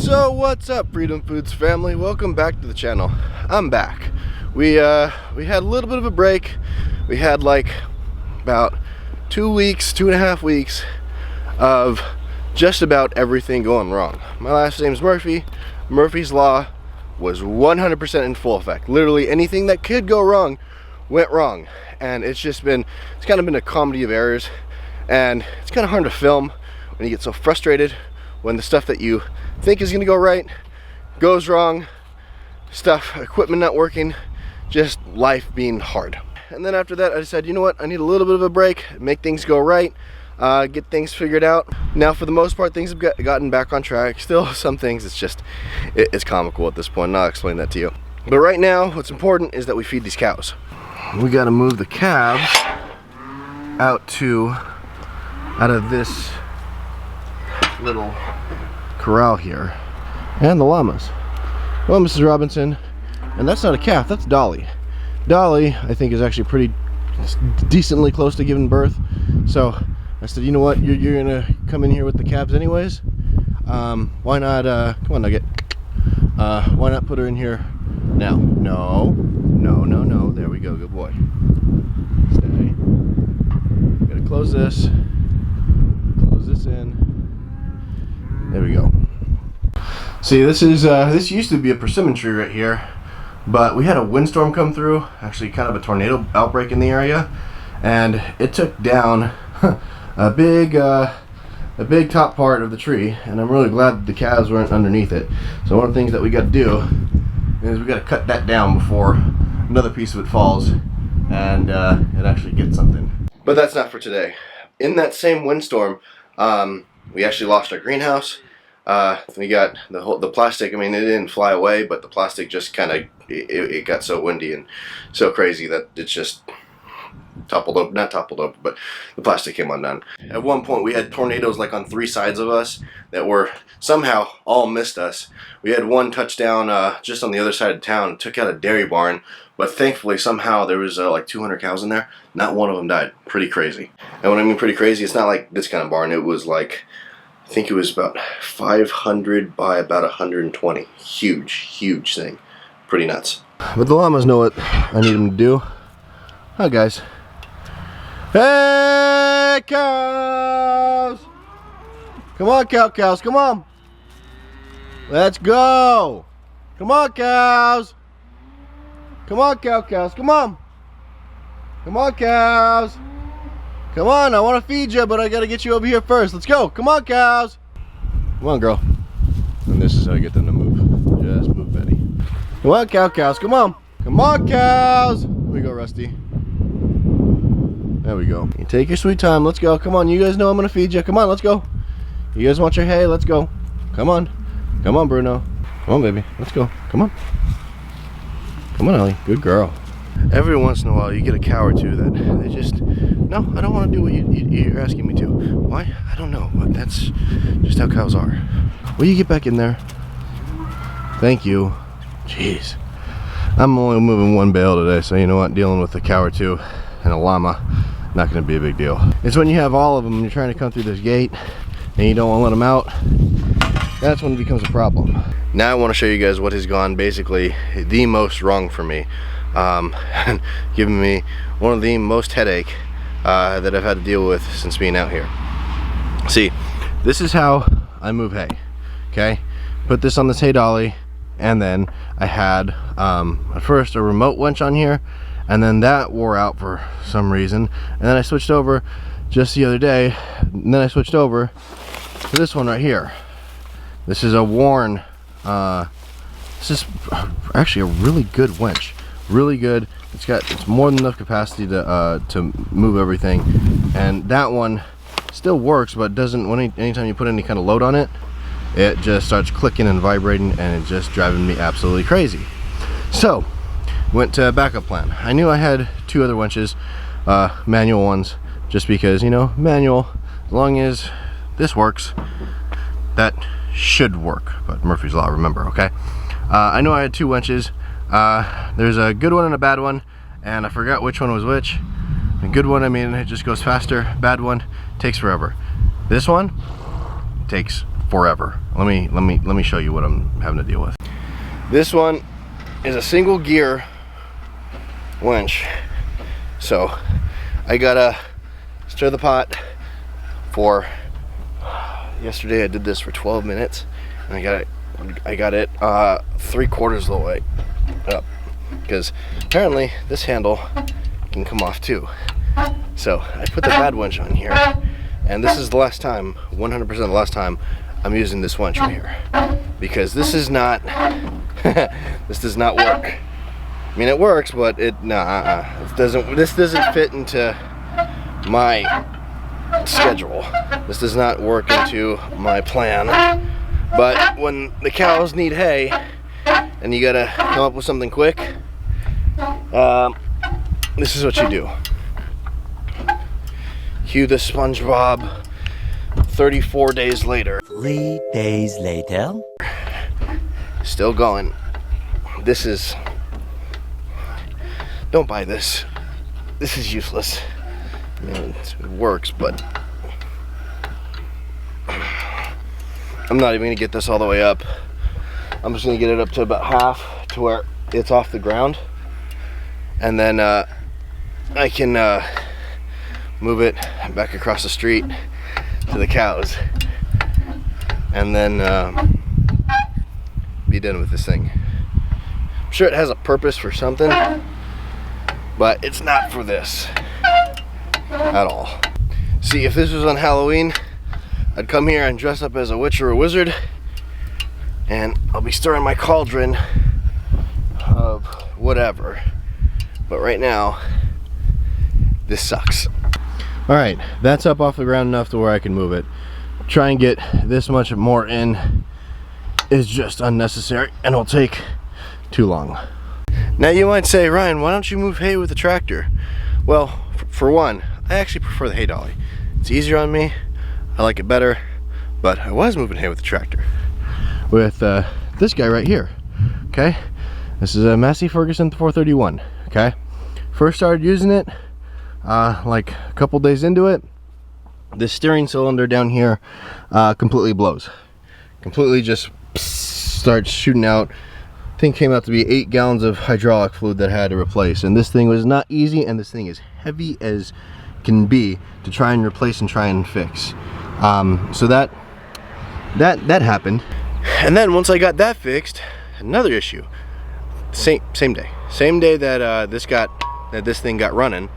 So what's up, Freedom Foods family? Welcome back to the channel. I'm back. We had a little bit of a break. We had like about 2 weeks, 2.5 weeks of just about everything going wrong. My last name's Murphy. Murphy's Law was 100% in full effect. Literally anything that could go wrong went wrong, and it's kind of been a comedy of errors, and it's kind of hard to film when you get so frustrated when the stuff that you think is going to go right goes wrong. Equipment not working, just life being hard. And then after that I decided, you know what, I need a little bit of a break, make things go right, get things figured out. Now for the most part things have gotten back on track. Still some things it's comical at this point, and I'll explain that to you. But right now what's important is that we feed these cows. We got to move the calves out of this little corral here, and the llamas. Well, Mrs. Robinson, and that's not a calf, that's Dolly. Dolly, I think, is actually pretty decently close to giving birth. So I said, you know what, you're gonna come in here with the calves anyways. Why not? Come on, Nugget. Why not put her in here now? No. There we go. Good boy. Stay. Gotta close this. Close this in. There we go. See, this used to be a persimmon tree right here, but we had a windstorm come through, actually kind of a tornado outbreak in the area, and it took down a big top part of the tree, and I'm really glad that the calves weren't underneath it. So one of the things that we got to do is we got to cut that down before another piece of it falls and it actually gets something. But that's not for today. In that same windstorm, we actually lost our greenhouse. We got the plastic. I mean, it didn't fly away, but the plastic just kind of it got so windy and so crazy that it just toppled over. Not toppled over, but the plastic came undone. At one point, we had tornadoes like on 3 sides of us that were somehow all missed us. We had one touchdown just on the other side of town. It took out a dairy barn, but thankfully somehow there was like 200 cows in there. Not one of them died. Pretty crazy. And when I mean pretty crazy, it's not like this kind of barn. It was like, I think it was about 500 by about 120. Huge thing. Pretty nuts. But the llamas know what I need them to do. Hi guys. Hey cows! Come on, cows, come on. Let's go. Come on, cows. Come on, cows, come on. Come on, cows. Come on, I want to feed you, but I got to get you over here first. Let's go. Come on, cows. Come on, girl. And this is how I get them to move. Just move, Betty. Come on, cows. Come on. Come on, cows. Here we go, Rusty. There we go. You take your sweet time. Let's go. Come on. You guys know I'm going to feed you. Come on, let's go. You guys want your hay? Let's go. Come on. Come on, Bruno. Come on, baby. Let's go. Come on. Come on, Ellie. Good girl. Every once in a while you get a cow or two that they just, no, I don't want to do what you're asking me to. Why? I don't know, but that's just how cows are. Will you get back in there? Thank you. Jeez. I'm only moving one bale today, so you know what, dealing with a cow or two and a llama, not going to be a big deal. It's when you have all of them and you're trying to come through this gate and you don't want to let them out, that's when it becomes a problem. Now I want to show you guys what has gone basically the most wrong for me. And giving me one of the most headache that I've had to deal with since being out here. See, this is how I move hay. Okay, put this on this hay dolly, and then I had at first a remote winch on here, and then that wore out for some reason, and then I switched over just the other day, and then I switched over to this one right here. This is a Warn. This is actually a really good winch. Really good. It's more than enough capacity to move everything, and that one still works, but doesn't. Anytime you put any kind of load on it, it just starts clicking and vibrating, and it's just driving me absolutely crazy. So went to backup plan. I knew I had 2 other winches, manual ones, just because, you know, manual, as long as this works, that should work. But Murphy's Law, remember, okay? I know I had 2 winches. There's a good one and a bad one, and I forgot which one was which. The good one, I mean, it just goes faster. Bad one takes forever. This one takes forever. Let me show you what I'm having to deal with. This one is a single gear winch. So I gotta stir the pot for, yesterday I did this for 12 minutes and I got it 3/4 of the way up, because apparently this handle can come off too. So I put the bad winch on here, and this is the last time, 100% the last time I'm using this winch right here, because this is not this does not work. I mean, it works, but it this doesn't fit into my schedule. This does not work into my plan. But when the cows need hay and you gotta come up with something quick, this is what you do. Cue the SpongeBob 34 days later. 3 days later. Still going. This is, don't buy this. This is useless. I mean, it works, but I'm not even gonna get this all the way up. I'm just gonna get it up to about half, to where it's off the ground, and then I can move it back across the street to the cows, and then be done with this thing. I'm sure it has a purpose for something, but it's not for this at all. See, if this was on Halloween, I'd come here and dress up as a witch or a wizard, and I'll be stirring my cauldron of whatever. But right now, this sucks. All right, that's up off the ground enough to where I can move it. Try and get this much more in is just unnecessary, and it'll take too long. Now you might say, Ryan, why don't you move hay with the tractor? Well, for one, I actually prefer the hay dolly. It's easier on me, I like it better, but I was moving hay with the tractor with this guy right here, okay? This is a Massey Ferguson 431, okay? First started using it, like a couple days into it, this steering cylinder down here completely blows. Completely just starts shooting out. I think came out to be 8 gallons of hydraulic fluid that I had to replace, and this thing was not easy, and this thing is heavy as can be to try and replace and try and fix. So that happened, and then once I got that fixed, another issue. Same day that this thing got running.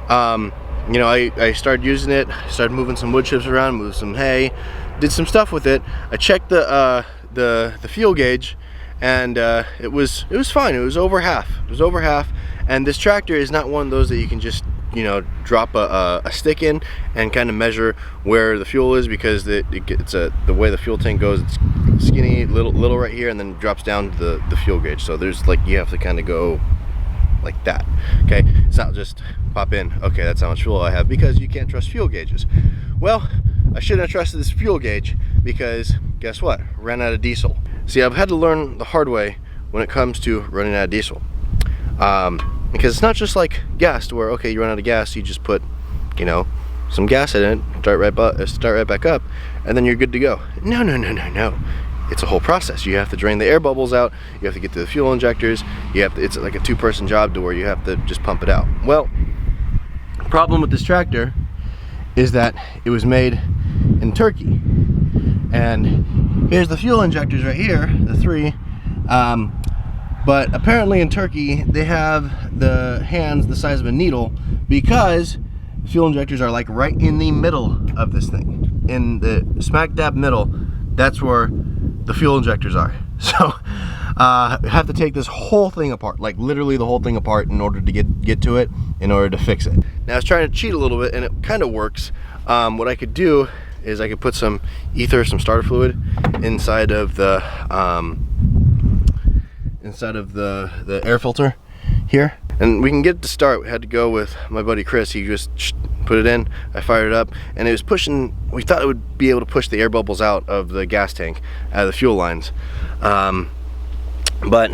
You know, I started using it, started moving some wood chips around, moved some hay, did some stuff with it. I checked the fuel gauge, and it was fine. It was over half. It was over half. And this tractor is not one of those that you can just, you know, drop a stick in and kind of measure where the fuel is, because the way the fuel tank goes, it's skinny, little right here, and then drops down to the fuel gauge. So there's like, you have to kind of go like that, okay? It's not just pop in, okay, that's how much fuel I have, because you can't trust fuel gauges. Well, I shouldn't have trusted this fuel gauge, because guess what? Ran out of diesel. See, I've had to learn the hard way when it comes to running out of diesel, because it's not just like gas, to where, okay, you run out of gas, you just put, you know, some gas in it, start right back up, and then you're good to go. No. It's a whole process. You have to drain the air bubbles out, you have to get to the fuel injectors, it's like a 2-person job to where you have to just pump it out. Well, the problem with this tractor is that it was made in Turkey, and here's the fuel injectors right here, the 3, but apparently in Turkey they have the hands the size of a needle, because fuel injectors are like right in the middle of this thing, in the smack dab middle. That's where the fuel injectors are. So I have to take this whole thing apart, like literally the whole thing apart, in order to get to it, in order to fix it. Now I was trying to cheat a little bit, and it kind of works. What I could do is I could put some ether, some starter fluid inside of the air filter here, and we can get it to start. We had to go with my buddy Chris. He just put it in, I fired it up, and it was pushing. We thought it would be able to push the air bubbles out of the gas tank, out of the fuel lines, but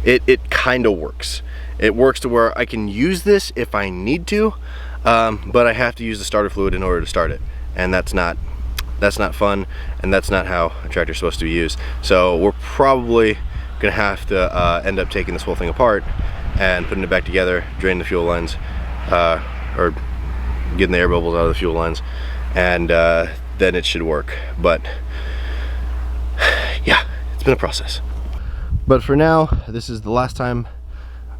it kind of works. It works to where I can use this if I need to, but I have to use the starter fluid in order to start it, and that's not That's not fun, and that's not how a tractor's supposed to be used. So we're probably gonna have to end up taking this whole thing apart and putting it back together, draining the fuel lines, or getting the air bubbles out of the fuel lines, and then it should work. But yeah, it's been a process. But for now, this is the last time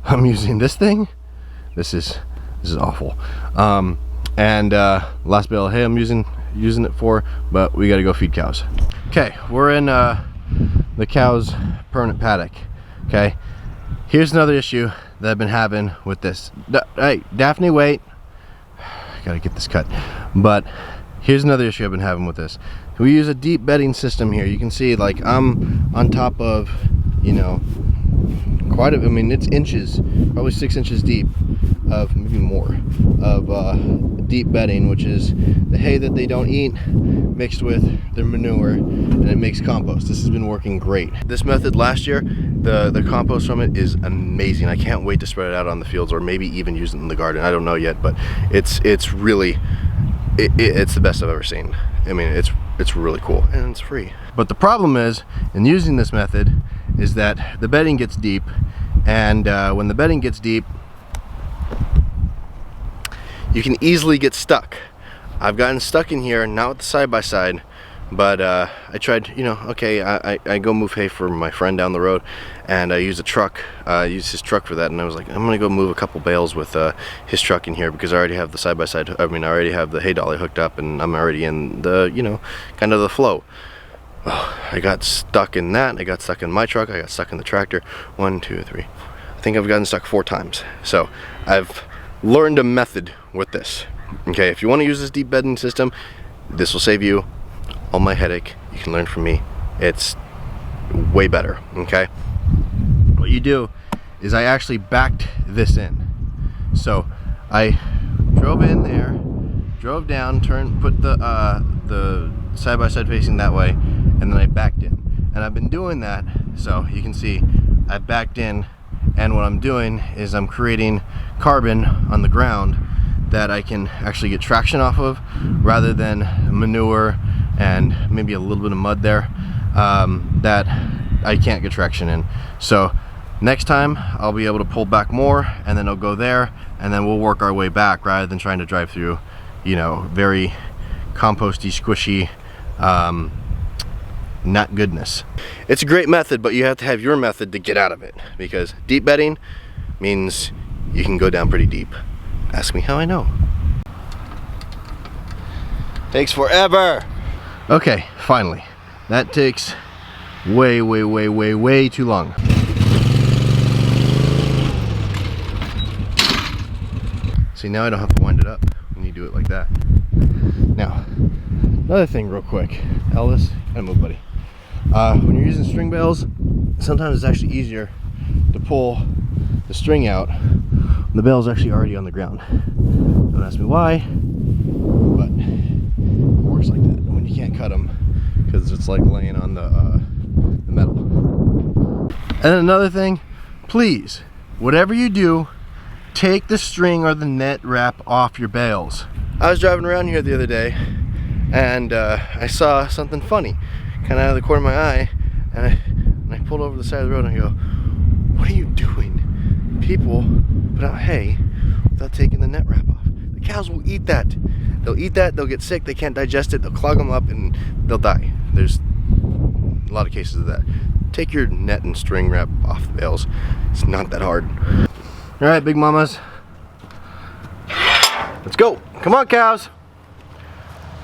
I'm using this thing. This is awful. And last bale of hay I'm using it for, but we gotta go feed cows. Okay, we're in the cows' permanent paddock. Okay, here's another issue that I've been having with this. Hey, Daphne, wait. I gotta get this cut. But here's another issue I've been having with this. We use a deep bedding system here. You can see, like, I'm on top of, you know, quite a, I mean, it's inches, probably 6 inches deep of, maybe more, of deep bedding, which is the hay that they don't eat mixed with their manure, and it makes compost. This has been working great. This method last year, the compost from it is amazing. I can't wait to spread it out on the fields, or maybe even use it in the garden. I don't know yet, but it's really, it's the best I've ever seen. I mean, it's really cool, and it's free. But the problem is, in using this method, is that the bedding gets deep, and when the bedding gets deep, you can easily get stuck. I've gotten stuck in here, not with the side-by-side, but I tried, you know, okay, I go move hay for my friend down the road, and I use a truck, use his truck for that, and I was like, I'm gonna go move a couple bales with his truck in here, because I already have the side-by-side, I mean, I already have the hay dolly hooked up, and I'm already in the, you know, kind of the flow. Oh, I got stuck in that, I got stuck in my truck, I got stuck in the tractor, 1, 2, 3, I think I've gotten stuck 4 times. So I've learned a method with this. Okay, if you want to use this deep bedding system, this will save you all my headache. You can learn from me. It's way better. Okay, what you do is I actually backed this in. So I drove in there, drove down, turned, put the side-by-side facing that way, and then I backed in. And I've been doing that, so you can see I backed in, and what I'm doing is I'm creating carbon on the ground that I can actually get traction off of, rather than manure and maybe a little bit of mud there that I can't get traction in. So next time I'll be able to pull back more, and then it'll go there, and then we'll work our way back, rather than trying to drive through, you know, very composty, squishy not goodness. It's a great method, but you have to have your method to get out of it, because deep bedding means you can go down pretty deep. Ask me how I know. Takes forever. Okay, finally. That takes way too long. See, now I don't have to wind it up when you do it like that. Now, another thing real quick. Ellis, come move, buddy. When you're using string bales, sometimes it's actually easier to pull the string out when the bale is actually already on the ground. Don't ask me why, but it works like that. When you can't cut them, because it's like laying on the metal. And then another thing, please, whatever you do, take the string or the net wrap off your bales. I was driving around here the other day, and I saw something funny, kind of out of the corner of my eye, and I pulled over to the side of the road and I go, what are you doing? People put out hay without taking the net wrap off. The cows will eat that. They'll eat that, they'll get sick, they can't digest it, they'll clog them up, and they'll die. There's a lot of cases of that. Take your net and string wrap off the bales. It's not that hard. All right, big mamas. Let's go. Come on, cows.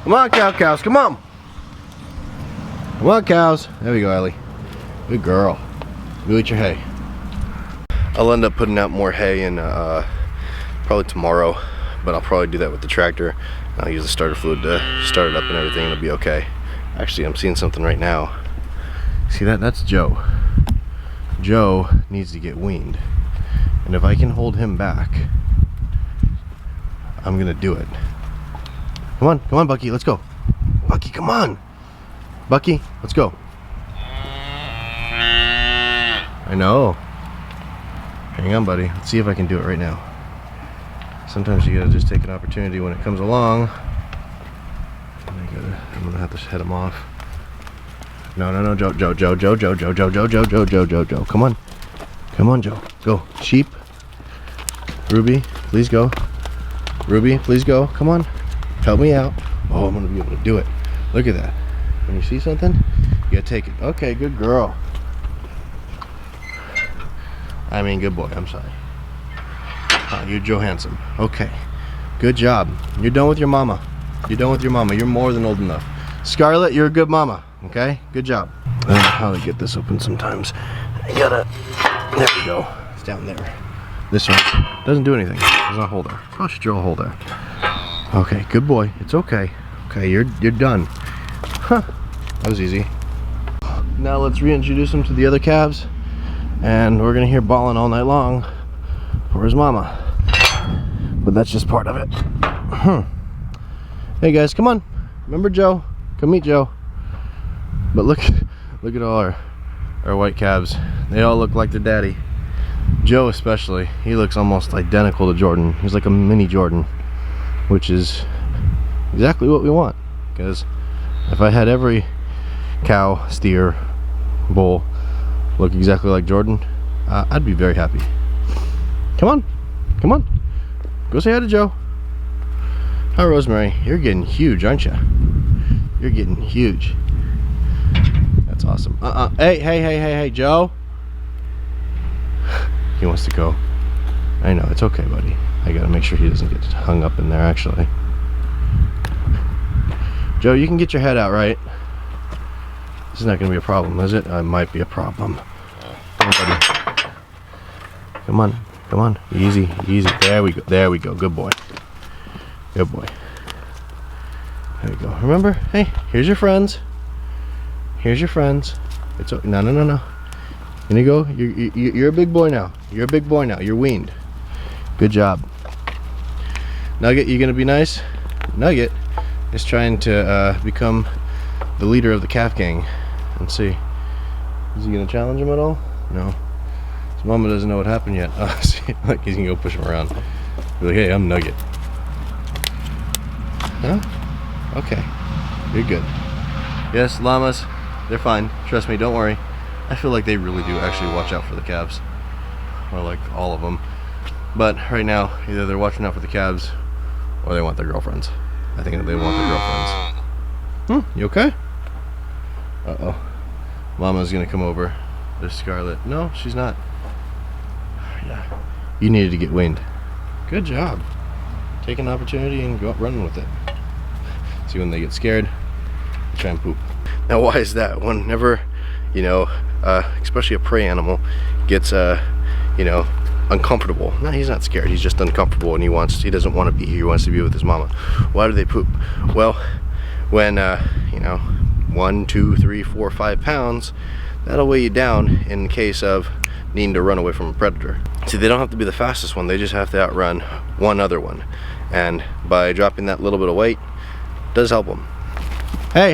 Come on, cows, come on. Come on, cows. There we go, Ellie. Good girl. Go eat your hay. I'll end up putting out more hay in probably tomorrow, but I'll probably do that with the tractor. I'll use the starter fluid to start it up and everything. It'll be okay. Actually, I'm seeing something right now. See that? That's Joe. Joe needs to get weaned. And if I can hold him back, I'm gonna do it. Come on, Bucky, let's go. Bucky, come on. Bucky, let's go. I know. Hang on, buddy. Let's see if I can do it right now. Sometimes you gotta just take an opportunity when it comes along. And I gotta gonna have to head him off. No, Joe. Come on, Joe. Go, sheep. Ruby, please go. Ruby, please go. Come on, help me out. Oh, I'm gonna be able to do it. Look at that. When you see something, you gotta take it. Okay, good girl. I mean, good boy. I'm sorry. You're Joe Handsome. Okay, good job. You're done with your mama. You're more than old enough. Scarlett, you're a good mama. Okay, good job. I don't know how to get this open sometimes. I gotta. There we go. It's down there. This one doesn't do anything. There's no hole there. Oh, should drill a hole there. Okay, good boy. It's okay. Okay, you're done. Huh. That was easy. Now let's reintroduce him to the other calves, and we're gonna hear bawling all night long for his mama. But that's just part of it. Hey guys, come on. Remember Joe? Come meet Joe. But look at all our white calves. They all look like their daddy. Joe especially. He looks almost identical to Jordan. He's like a mini Jordan, which is exactly what we want. Because if I had every cow, steer, bull look exactly like Jordan, I'd be very happy. Come on. Go say hi to Joe. Hi, Rosemary. You're getting huge, aren't you? You're getting huge. That's awesome. Hey, Joe. He wants to go. I know, it's okay, buddy. I gotta make sure he doesn't get hung up in there, actually. Joe, you can get your head out, right? This is not gonna be a problem, is it? It might be a problem. Come on, buddy. Come on. Easy. There we go. Good boy. There we go. Remember? Hey, here's your friends. It's okay. No. Gonna go. You're a big boy now. You're weaned. Good job. Nugget, you gonna be nice? Nugget is trying to become the leader of the calf gang. Let's see. Is he gonna challenge him at all? No. His mama doesn't know what happened yet. Oh, see, like he's gonna go push him around. Be like, hey, I'm Nugget. Huh? Okay. You're good. Yes, llamas, they're fine. Trust me, don't worry. I feel like they really do actually watch out for the calves. Or like all of them. But right now, either they're watching out for the calves or they want their girlfriends. I think they want their girlfriends. You okay? Uh-oh. Mama's gonna come over. There's Scarlett. No, she's not. Yeah. You needed to get weaned. Good job. Take an opportunity and go up running with it. See, when they get scared, they try and poop. Now, why is that? Whenever, especially a prey animal gets, uncomfortable. No, he's not scared. He's just uncomfortable, and he doesn't want to be here. He wants to be with his mama. Why do they poop? Well, when 1, 2, 3, 4, 5 pounds, that'll weigh you down in case of needing to run away from a predator. See, they don't have to be the fastest one. They just have to outrun one other one, and by dropping that little bit of weight, it does help them. Hey,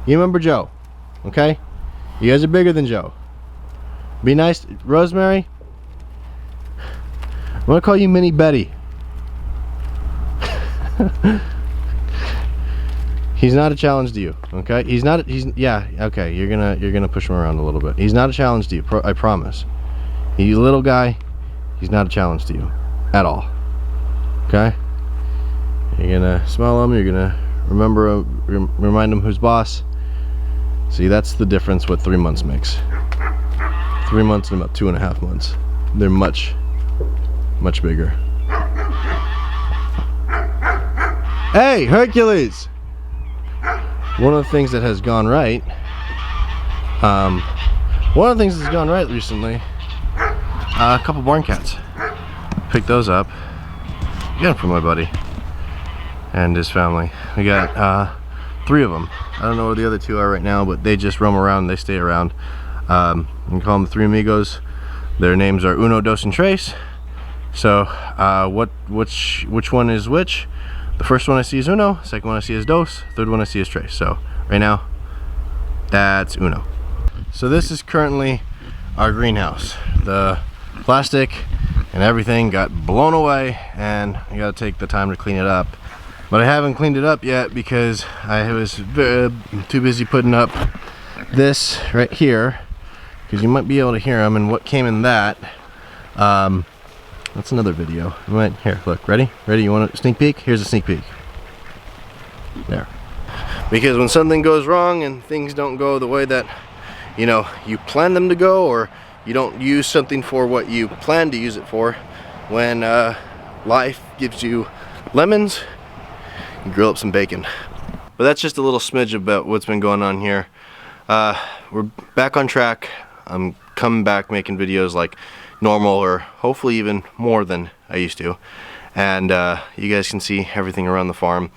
you remember Joe, okay? You guys are bigger than Joe. Be nice. Rosemary, I'm gonna call you Mini Betty. He's not a challenge to you, okay? Okay, you're gonna push him around a little bit. He's not a challenge to you, I promise. He's a little guy. He's not a challenge to you at all, okay? You're gonna smell him. You're gonna remind him who's boss. See, that's the difference what 3 months makes. 3 months and about 2.5 months. They're much bigger. Hey, Hercules! One of the things that has gone right, recently, a couple barn cats. Picked those up. Got them from my buddy and his family. We got 3 of them. I don't know where the other 2 are right now, but they just roam around. They stay around. You can call them the 3 amigos. Their names are Uno, Dos, and Tres. So which one is which? The first one I see is Uno, second one I see is Dos, third one I see is Tres. So right now, that's Uno. So this is currently our greenhouse. The plastic and everything got blown away, and I gotta take the time to clean it up. But I haven't cleaned it up yet because I was too busy putting up this right here, because you might be able to hear them and what came in that. That's another video. Here, look, ready? You want a sneak peek? Here's a sneak peek. There. Because when something goes wrong and things don't go the way that, you know, you plan them to go, or you don't use something for what you plan to use it for, when life gives you lemons, you grill up some bacon. But that's just a little smidge about what's been going on here. We're back on track. I'm coming back making videos like normal, or hopefully even more than I used to. And you guys can see everything around the farm.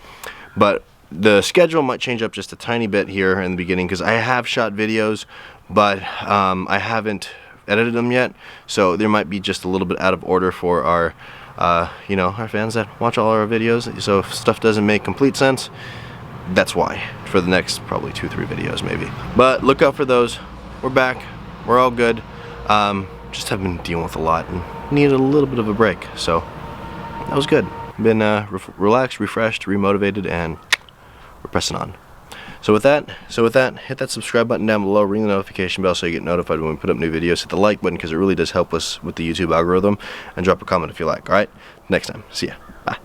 But the schedule might change up just a tiny bit here in the beginning, because I have shot videos, but I haven't edited them yet. So there might be just a little bit out of order for our, you know, our fans that watch all our videos. So if stuff doesn't make complete sense, that's why, for the next probably 2-3 videos maybe. But look out for those. We're back. We're all good. Just have been dealing with a lot and needed a little bit of a break. So that was good. Been relaxed, refreshed, remotivated, and we're pressing on. So with that, hit that subscribe button down below, ring the notification bell so you get notified when we put up new videos. Hit the like button because it really does help us with the YouTube algorithm, and drop a comment if you like. All right, next time. See ya. Bye.